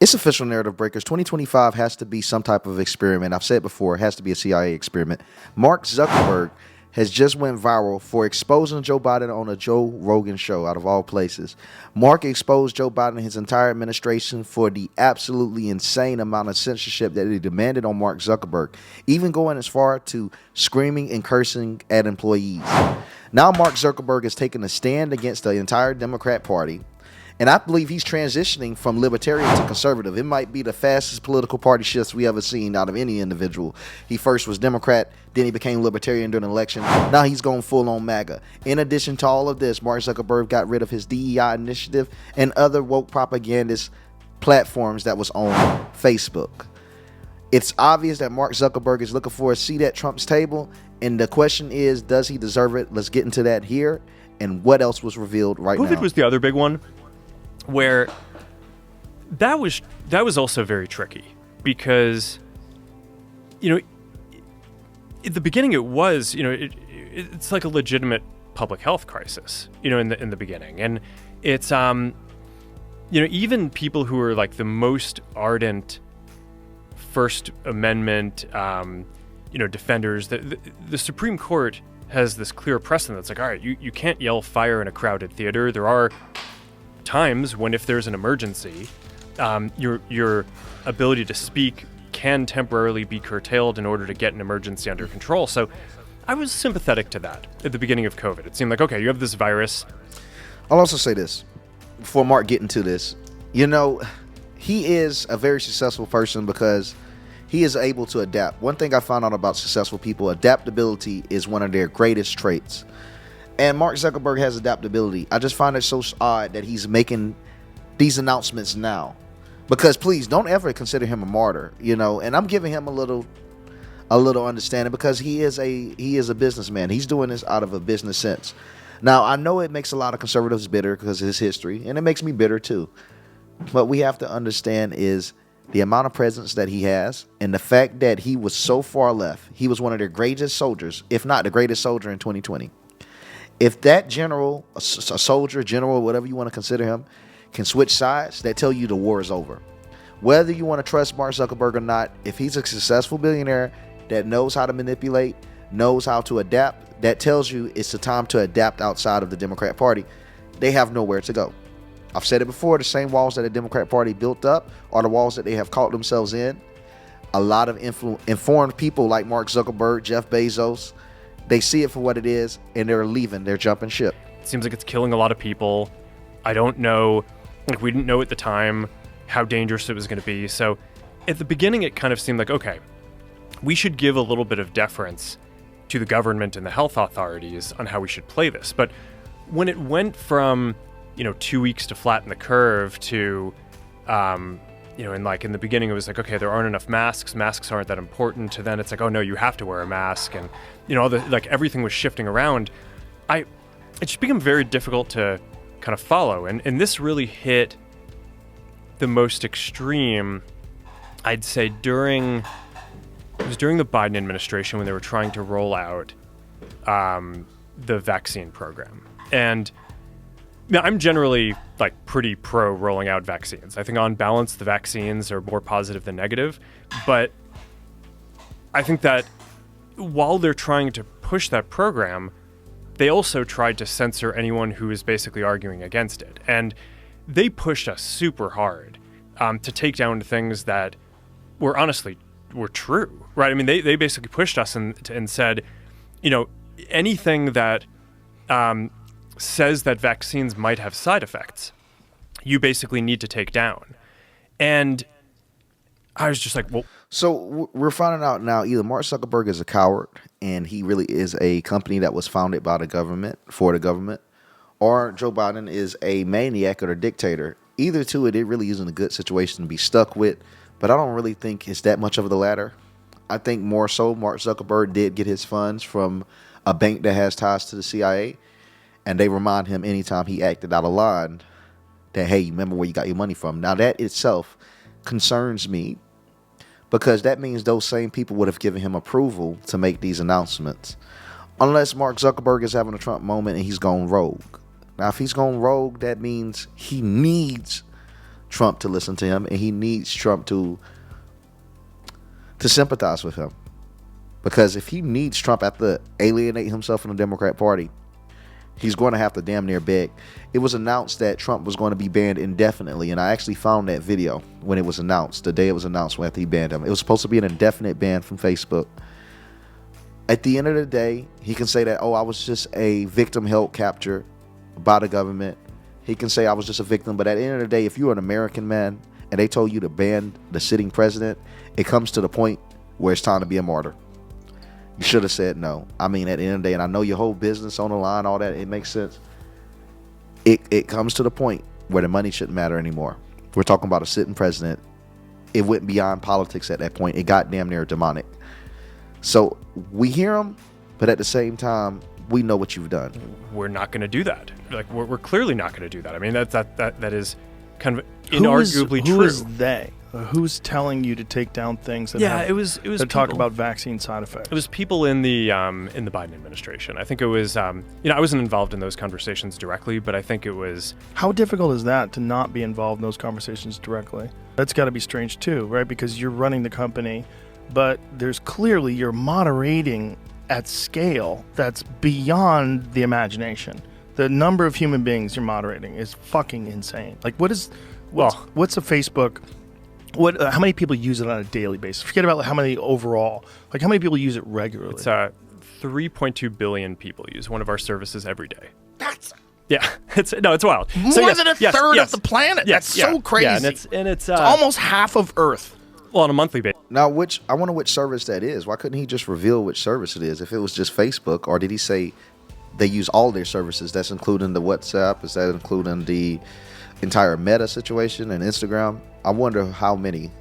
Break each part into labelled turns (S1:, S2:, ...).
S1: It's official, narrative breakers. 2025 has to be some type of experiment. I've said before, it has to be a CIA experiment. Mark Zuckerberg has just went viral for exposing Joe Biden on a Joe Rogan show, out of all places. Mark exposed Joe Biden and his entire administration for the absolutely insane amount of censorship that he demanded on Mark Zuckerberg, even going as far to screaming and cursing at employees. Now Mark Zuckerberg is taking a stand against the entire Democrat Party. And I believe he's transitioning from libertarian to conservative. It might be the fastest political party shifts we ever seen out of any individual. He first was Democrat, then he became libertarian during an election. Now he's going full on MAGA. In addition to all of this, Mark Zuckerberg got rid of his DEI initiative and other woke propagandist platforms that was on Facebook. It's obvious that Mark Zuckerberg is looking for a seat at Trump's table. And the question is, does he deserve it? Let's get into that here. And what else was revealed right now?
S2: COVID was the other big one, where that was also very tricky because, at the beginning it was, it's like a legitimate public health crisis, in the beginning. And it's, even people who are like the most ardent First Amendment, defenders, the Supreme Court has this clear precedent that's like, all right, you can't yell fire in a crowded theater. There are times when, if there's an emergency, your ability to speak can temporarily be curtailed in order to get an emergency under control. So I was sympathetic to that at the beginning of COVID. It seemed like, okay, you have this virus.
S1: I'll also say this before Mark get into this. He is a very successful person because he is able to adapt. One thing I found out about successful people, adaptability is one of their greatest traits. And Mark Zuckerberg has adaptability. I just find it so odd that he's making these announcements now. Because please don't ever consider him a martyr, and I'm giving him a little understanding because he is a businessman. He's doing this out of a business sense. Now, I know it makes a lot of conservatives bitter because of his history, and it makes me bitter too. But we have to understand is the amount of presence that he has and the fact that he was so far left. He was one of their greatest soldiers, if not the greatest soldier in 2020. If that general, a soldier, general, whatever you want to consider him, can switch sides, that tell you the war is over. Whether you want to trust Mark Zuckerberg or not, if he's a successful billionaire that knows how to manipulate, knows how to adapt, that tells you it's the time to adapt outside of the Democrat Party. They have nowhere to go. I've said it before, the same walls that the Democrat Party built up are the walls that they have caught themselves in. A lot of informed people like Mark Zuckerberg, Jeff Bezos, they see it for what it is, and they're leaving. They're jumping ship.
S2: It seems like it's killing a lot of people. I don't know. We didn't know at the time how dangerous it was going to be. So at the beginning, it kind of seemed like, okay, we should give a little bit of deference to the government and the health authorities on how we should play this. But when it went from, 2 weeks to flatten the curve to, in the beginning, it was like, okay, there aren't enough masks. Masks aren't that important. To then it's like, oh no, you have to wear a mask. And, everything was shifting around. It just became very difficult to kind of follow. And this really hit the most extreme, I'd say, during the Biden administration when they were trying to roll out the vaccine program. And I'm generally pretty pro rolling out vaccines. I think on balance, the vaccines are more positive than negative. But I think that while they're trying to push that program, they also tried to censor anyone who is basically arguing against it. And they pushed us super hard to take down things that were true, right? I mean, they basically pushed us and said, anything that says that vaccines might have side effects, you basically need to take down. And I was just like, well.
S1: So we're finding out now either Mark Zuckerberg is a coward and he really is a company that was founded by the government, for the government, or Joe Biden is a maniac or a dictator. Either two, it really isn't a good situation to be stuck with, but I don't really think it's that much of the latter. I think more so Mark Zuckerberg did get his funds from a bank that has ties to the CIA, and they remind him anytime he acted out of line that, hey, remember where you got your money from. Now that itself concerns me because that means those same people would have given him approval to make these announcements. Unless Mark Zuckerberg is having a Trump moment and he's gone rogue. Now, if he's gone rogue, that means he needs Trump to listen to him, and he needs Trump to sympathize with him. Because if he needs Trump to alienate himself from the Democrat Party, he's going to have to damn near beg. It was announced that Trump was going to be banned indefinitely, and I actually found that video when it was announced, the day it was announced after he banned him. It was supposed to be an indefinite ban from Facebook. At the end of the day, he can say that, oh, I was just a victim held capture by the government. He can say I was just a victim, but at the end of the day, if you're an American man and they told you to ban the sitting president, it comes to the point where it's time to be a martyr. You should have said no. I mean, at the end of the day, and I know your whole business on the line, all that, it makes sense. It comes to the point where the money shouldn't matter anymore. We're talking about a sitting president. It went beyond politics at that point. It got damn near demonic. So we hear him, but at the same time, we know what you've done.
S2: We're not going to do that. Like we're clearly not going to do that. I mean, that is kind of inarguably true.
S3: Who is they? Who's telling you to take down things that
S2: it was
S3: that talk about vaccine side effects?
S2: It was people in the Biden administration. I think it was I wasn't involved in those conversations directly, but I think it was.
S3: How difficult is that to not be involved in those conversations directly? That's got to be strange too, right? Because you're running the company, but there's clearly you're moderating at scale that's beyond the imagination. The number of human beings you're moderating is fucking insane. Like what's a Facebook? How many people use it on a daily basis? Forget about how many overall. Like how many people use it regularly?
S2: It's 3.2 billion people use one of our services every day. It's wild.
S3: More than a third of the planet.
S2: Yes,
S3: that's so crazy.
S2: Yeah, and it's
S3: almost half of Earth.
S2: Well, on a monthly basis.
S1: Now, I wonder which service that is. Why couldn't he just reveal which service it is? If it was just Facebook, or did he say they use all their services? That's including the WhatsApp. Is that including the entire Meta situation and Instagram? I wonder how many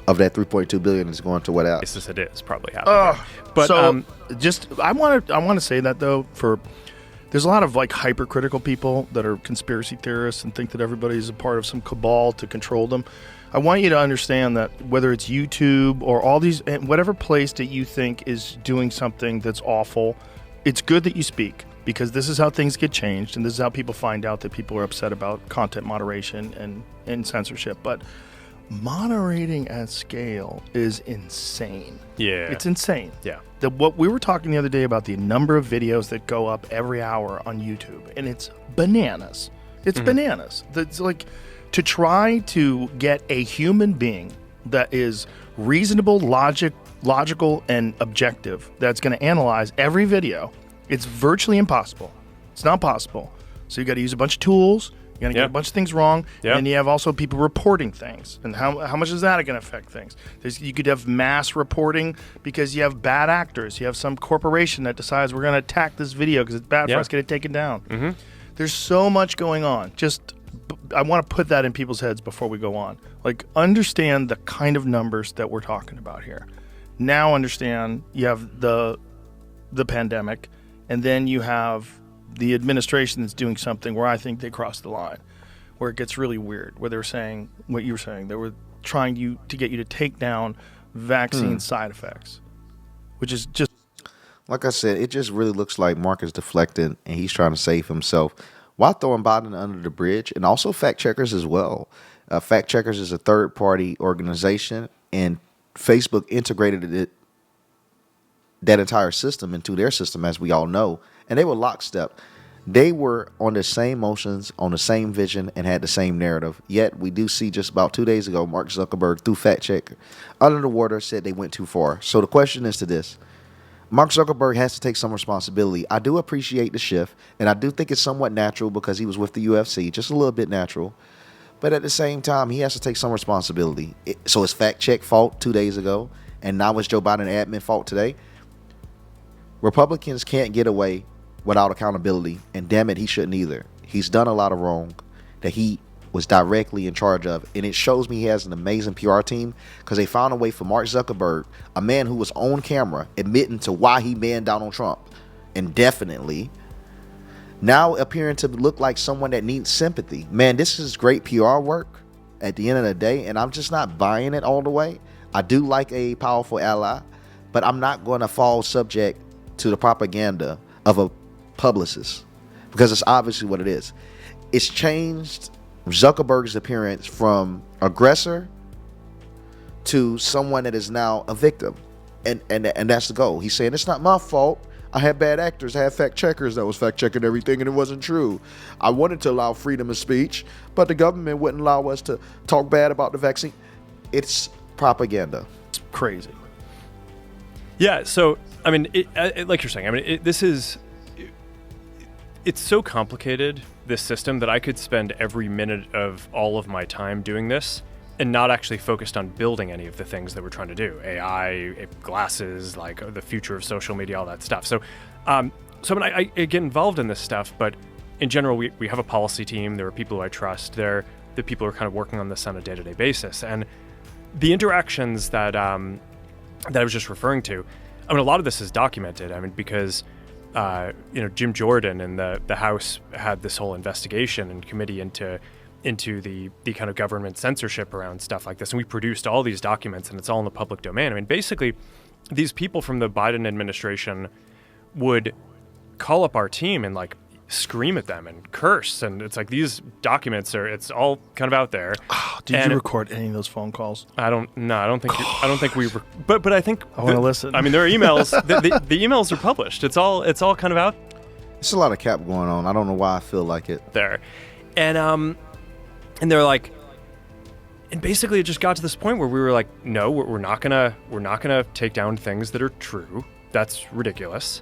S1: of that 3.2 billion is going to what else?
S2: It is probably happening. But
S3: so I want to say that though, there's a lot of like hypercritical people that are conspiracy theorists and think that everybody's a part of some cabal to control them. I want you to understand that whether it's YouTube or all these, whatever place that you think is doing something that's awful, it's good that you speak, because this is how things get changed, and this is how people find out that people are upset about content moderation and censorship. But moderating at scale is insane.
S2: Yeah.
S3: It's insane.
S2: Yeah.
S3: What we were talking the other day about the number of videos that go up every hour on YouTube, and it's bananas. It's bananas. That's like, to try to get a human being that is reasonable, logical, and objective, that's going to analyze every video, it's virtually impossible. It's not possible. So you got to use a bunch of tools. You're going to get a bunch of things wrong.
S2: Yeah.
S3: And you have also people reporting things. And how much is that going to affect things? You could have mass reporting because you have bad actors. You have some corporation that decides we're going to attack this video because it's bad for us, get it taken down. Mm-hmm. There's so much going on. I want to put that in people's heads before we go on. Like, understand the kind of numbers that we're talking about here. Now understand you have the pandemic, and then you have the administration that's doing something where I think they crossed the line, where it gets really weird, where they're saying what you were saying. They were trying to get you to take down vaccine side effects, which is just...
S1: Like I said, it just really looks like Mark is deflecting, and he's trying to save himself while throwing Biden under the bridge, and also fact checkers as well. Fact checkers is a third-party organization, and Facebook integrated that entire system into their system, as we all know, and they were lockstep. They were on the same motions, on the same vision, and had the same narrative. Yet we do see just about 2 days ago, Mark Zuckerberg, through fact checker, under the water, said they went too far. So the question is to this. Mark Zuckerberg has to take some responsibility. I do appreciate the shift, and I do think it's somewhat natural because he was with the UFC, just a little bit natural. But at the same time, he has to take some responsibility. So it's fact check fault 2 days ago, and now it's Joe Biden admin fault today. Republicans can't get away without accountability, and damn it, he shouldn't either. He's done a lot of wrong that he was directly in charge of, and it shows me he has an amazing PR team, because they found a way for Mark Zuckerberg, a man who was on camera admitting to why he banned Donald Trump indefinitely, now appearing to look like someone that needs sympathy. Man, this is great PR work at the end of the day, and I'm just not buying it all the way. I do like a powerful ally, but I'm not going to fall subject to the propaganda of a publicist, because it's obviously what it is. It's changed Zuckerberg's appearance from aggressor to someone that is now a victim. And that's the goal. He's saying, it's not my fault. I had bad actors. I had fact checkers that was fact checking everything, and it wasn't true. I wanted to allow freedom of speech, but the government wouldn't allow us to talk bad about the vaccine. It's propaganda.
S3: It's crazy.
S2: Yeah. So, I mean, like you're saying, I mean, it's so complicated, this system, that I could spend every minute of all of my time doing this and not actually focused on building any of the things that we're trying to do. AI, glasses, like the future of social media, all that stuff. So I mean, I get involved in this stuff, but in general, we have a policy team. There are people who I trust. They're the people who are kind of working on this on a day-to-day basis. And the interactions that I was just referring to, I mean, a lot of this is documented. I mean, because Jim Jordan and the House had this whole investigation and committee into the kind of government censorship around stuff like this. And we produced all these documents, and it's all in the public domain. I mean, basically, these people from the Biden administration would call up our team and like scream at them and curse. And it's like, these documents it's all kind of out there.
S3: Oh, did you record any of those phone calls?
S2: I don't think we were, but I think
S3: I want to listen.
S2: I mean, there are emails, the emails are published. It's all kind of out
S1: It's a lot of cap going on. I don't know why I feel like it.
S2: there. And they're like, and basically it just got to this point where we were like, no, we're not gonna take down things that are true. That's ridiculous.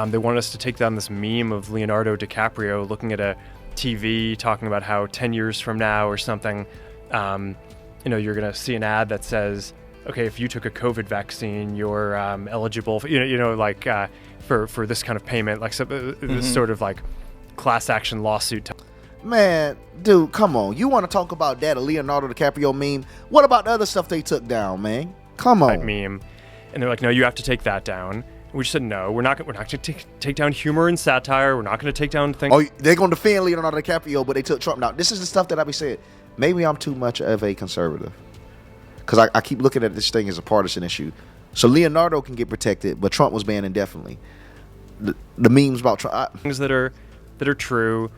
S2: They wanted us to take down this meme of Leonardo DiCaprio looking at a TV talking about how 10 years from now or something, you're gonna see an ad that says, okay, if you took a COVID vaccine, you're eligible for, for this kind of payment, like this sort of like class action lawsuit.
S1: Man, dude, come on. You want to talk about that, a Leonardo DiCaprio meme? What about the other stuff they took down, man? Come on.
S2: That meme. And they're like, no, you have to take that down. And we just said, no, we're not going to take down humor and satire. We're not going to take down things.
S1: Oh, they're going to defend Leonardo DiCaprio, but they took Trump down. This is the stuff that I be saying. Maybe I'm too much of a conservative, because I keep looking at this thing as a partisan issue. So Leonardo can get protected, but Trump was banned indefinitely. The memes about Trump.
S2: Things that are true.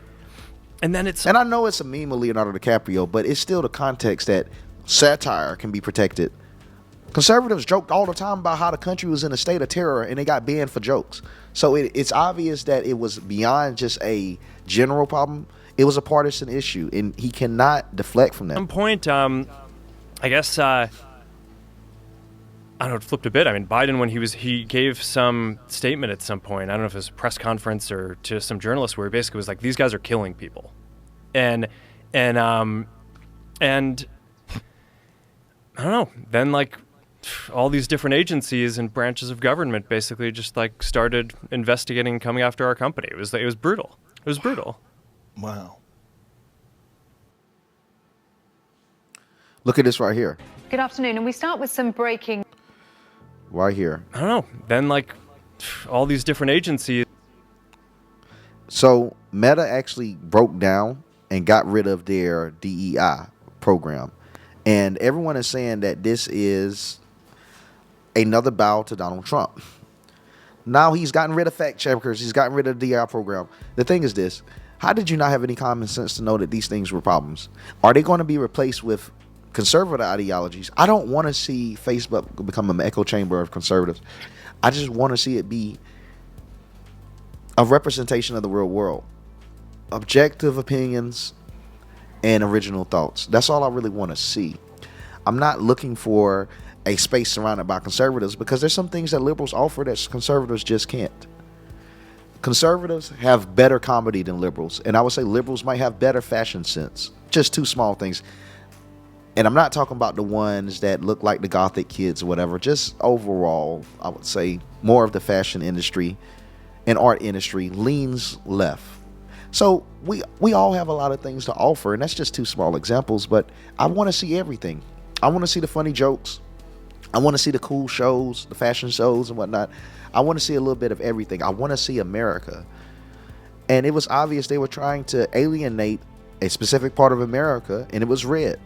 S2: And then
S1: and I know it's a meme of Leonardo DiCaprio, but it's still the context that satire can be protected. Conservatives joked all the time about how the country was in a state of terror, and they got banned for jokes. So it's obvious that it was beyond just a general problem. It was a partisan issue, and he cannot deflect from that.
S2: At some point, I guess, I don't know, it flipped a bit. I mean, Biden, when he gave some statement at some point, I don't know if it was a press conference or to some journalists, where he basically was like, these guys are killing people. And I don't know, then like all these different agencies and branches of government basically just like started investigating and coming after our company. It was brutal. It was brutal.
S3: Wow.
S1: Look at this right here.
S4: Good afternoon, and we start with some breaking.
S1: Right here.
S2: I don't know. Then like all these different agencies.
S1: So Meta actually broke down and got rid of their DEI program. And everyone is saying that this is another bow to Donald Trump. Now he's gotten rid of fact checkers. He's gotten rid of the DEI program. The thing is this. How did you not have any common sense to know that these things were problems? Are they going to be replaced with conservative ideologies? I don't want to see Facebook become an echo chamber of conservatives. I just want to see it be a representation of the real world. Objective opinions and original thoughts. That's all I really want to see. I'm not looking for a space surrounded by conservatives, because there's some things that liberals offer that conservatives just can't. Conservatives have better comedy than liberals, and I would say liberals might have better fashion sense. Just two small things. And I'm not talking about the ones that look like the gothic kids or whatever. Just overall, I would say more of the fashion industry and art industry leans left. So we all have a lot of things to offer, and that's just two small examples, but I want to see everything. I want to see the funny jokes. I want to see the cool shows, the fashion shows and whatnot. I want to see a little bit of everything. I want to see America. And it was obvious they were trying to alienate a specific part of America, and it was red.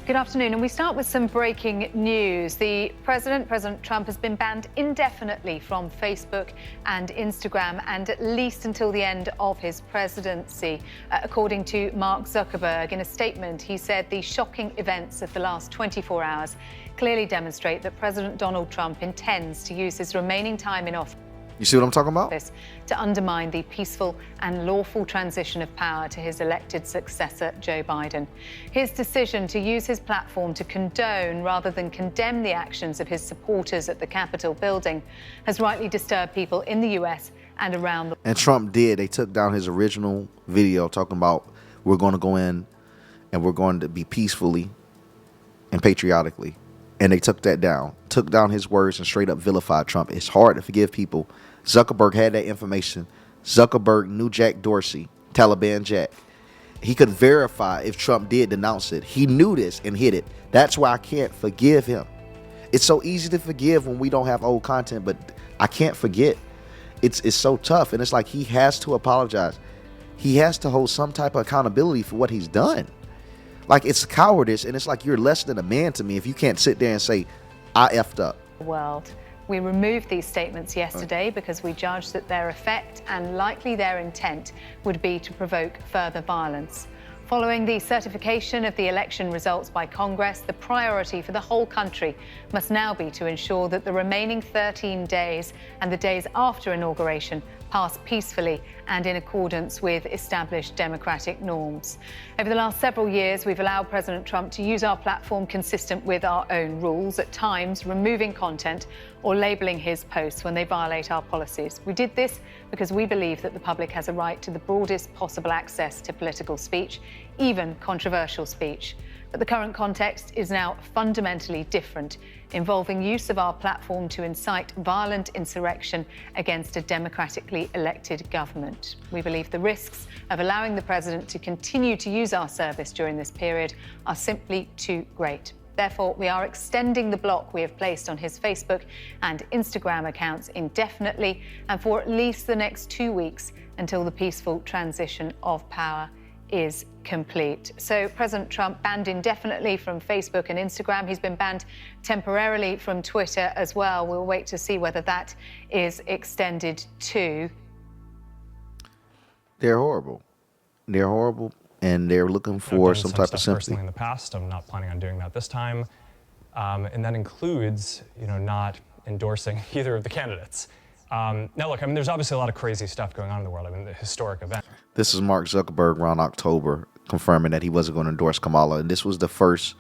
S4: Good afternoon, and we start with some breaking news. President Trump, has been banned indefinitely from Facebook and Instagram, and at least until the end of his presidency. According to Mark Zuckerberg, in a statement, he said the shocking events of the last 24 hours clearly demonstrate that President Donald Trump intends to use his remaining time in office.
S1: You see what I'm talking about?
S4: To undermine the peaceful and lawful transition of power to his elected successor, Joe Biden. His decision to use his platform to condone rather than condemn the actions of his supporters at the Capitol building has rightly disturbed people in the U.S. and around the world.
S1: And Trump did. They took down his original video talking about we're going to go in and we're going to be peacefully and patriotically. And they took that down, took down his words and straight up vilified Trump. It's hard to forgive people. Zuckerberg had that information. Zuckerberg knew Jack Dorsey, Taliban Jack. He could verify if Trump did denounce it. He knew this and hid it. That's why I can't forgive him. It's so easy to forgive when we don't have old content, but I can't forget. It's so tough. And it's like he has to apologize. He has to hold some type of accountability for what he's done. Like, it's cowardice, and it's like you're less than a man to me if you can't sit there and say, I effed up.
S4: World. We removed these statements yesterday because we judged that their effect and likely their intent would be to provoke further violence. Following the certification of the election results by Congress, the priority for the whole country must now be to ensure that the remaining 13 days and the days after inauguration pass peacefully and in accordance with established democratic norms. Over the last several years, we've allowed President Trump to use our platform consistent with our own rules, at times removing content or labeling his posts when they violate our policies. We did this because we believe that the public has a right to the broadest possible access to political speech, even controversial speech. But the current context is now fundamentally different, involving use of our platform to incite violent insurrection against a democratically elected government. We believe the risks of allowing the president to continue to use our service during this period are simply too great. Therefore, we are extending the block we have placed on his Facebook and Instagram accounts indefinitely and for at least the next 2 weeks until the peaceful transition of power is complete. So President Trump banned indefinitely from Facebook and Instagram. He's been banned temporarily from Twitter as well. We'll wait to see whether that is extended too.
S1: They're horrible. They're horrible, and they're looking for some type of sympathy.
S5: Personally in the past, I'm not planning on doing that this time. And that includes, not endorsing either of the candidates. Now, look, there's obviously a lot of crazy stuff going on in the world. The historic event.
S1: This is Mark Zuckerberg around October confirming that he wasn't going to endorse Kamala. And this was the first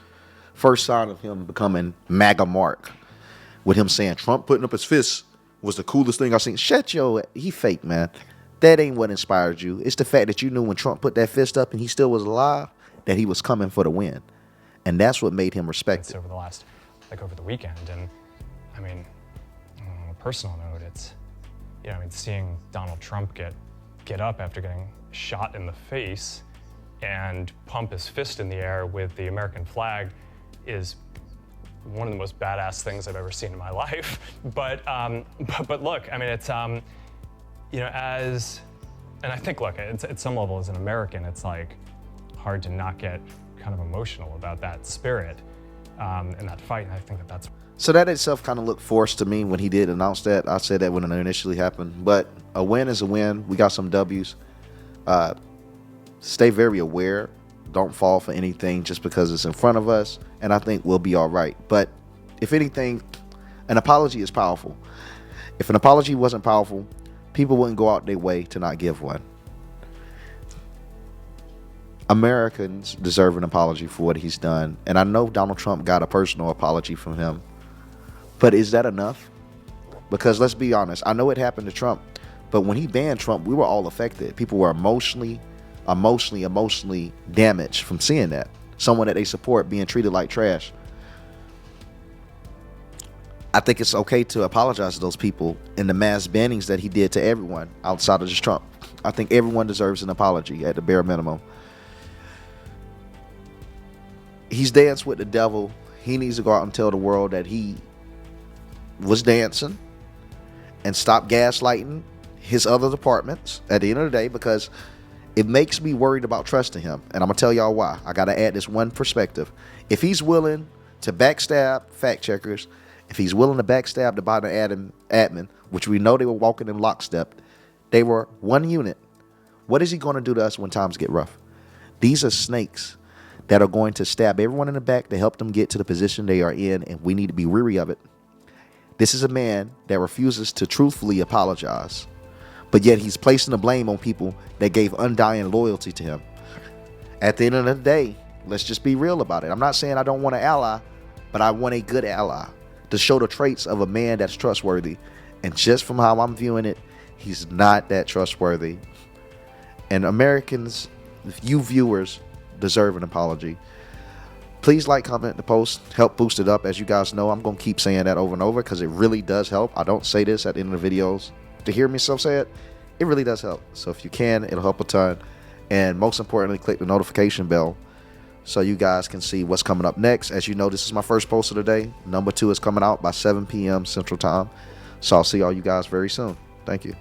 S1: sign of him becoming MAGA Mark, with him saying Trump putting up his fist was the coolest thing I've seen. He fake, man. That ain't what inspired you. It's the fact that you knew when Trump put that fist up and he still was alive, that he was coming for the win. And that's what made him respected.
S5: Over the weekend. And on a personal note, it's, seeing Donald Trump get up after getting shot in the face and pump his fist in the air with the American flag is one of the most badass things I've ever seen in my life. But look, it's, and I think, look, it's, at some level as an American, it's like hard to not get kind of emotional about that spirit and that fight. And I think that's.
S1: So that itself kind of looked forced to me when he did announce that. I said that when it initially happened. But a win is a win. We got some W's. Stay very aware. Don't fall for anything just because it's in front of us. And I think we'll be all right. But if anything, an apology is powerful. If an apology wasn't powerful, people wouldn't go out their way to not give one. Americans deserve an apology for what he's done. And I know Donald Trump got a personal apology from him. But is that enough? Because let's be honest, I know it happened to Trump, but when he banned Trump, we were all affected. People were emotionally damaged from seeing that. Someone that they support being treated like trash. I think it's okay to apologize to those people in the mass bannings that he did to everyone outside of just Trump. I think everyone deserves an apology at the bare minimum. He's danced with the devil. He needs to go out and tell the world that he was dancing and stop gaslighting his other departments at the end of the day, because It makes me worried about trusting him. And I'm going to tell y'all why. I got to add this one perspective. If he's willing to backstab fact checkers, if he's willing to backstab the Biden admin, which we know they were walking in lockstep, they were one unit. What is he going to do to us when times get rough? These are snakes that are going to stab everyone in the back to help them get to the position they are in, and we need to be weary of it. This is a man that refuses to truthfully apologize, but yet he's placing the blame on people that gave undying loyalty to him. At the end of the day, let's just be real about it. I'm not saying I don't want an ally, but I want a good ally to show the traits of a man that's trustworthy. And just from how I'm viewing it, he's not that trustworthy. And Americans, you viewers, deserve an apology. Please like, comment the post, help boost it up. As you guys know, I'm going to keep saying that over and over because it really does help. I don't say this at the end of the videos to hear myself say it. It really does help. So if you can, it'll help a ton. And most importantly, click the notification bell so you guys can see what's coming up next. As you know, this is my first post of the day. Number 2 is coming out by 7 p.m. Central Time. So I'll see all you guys very soon. Thank you.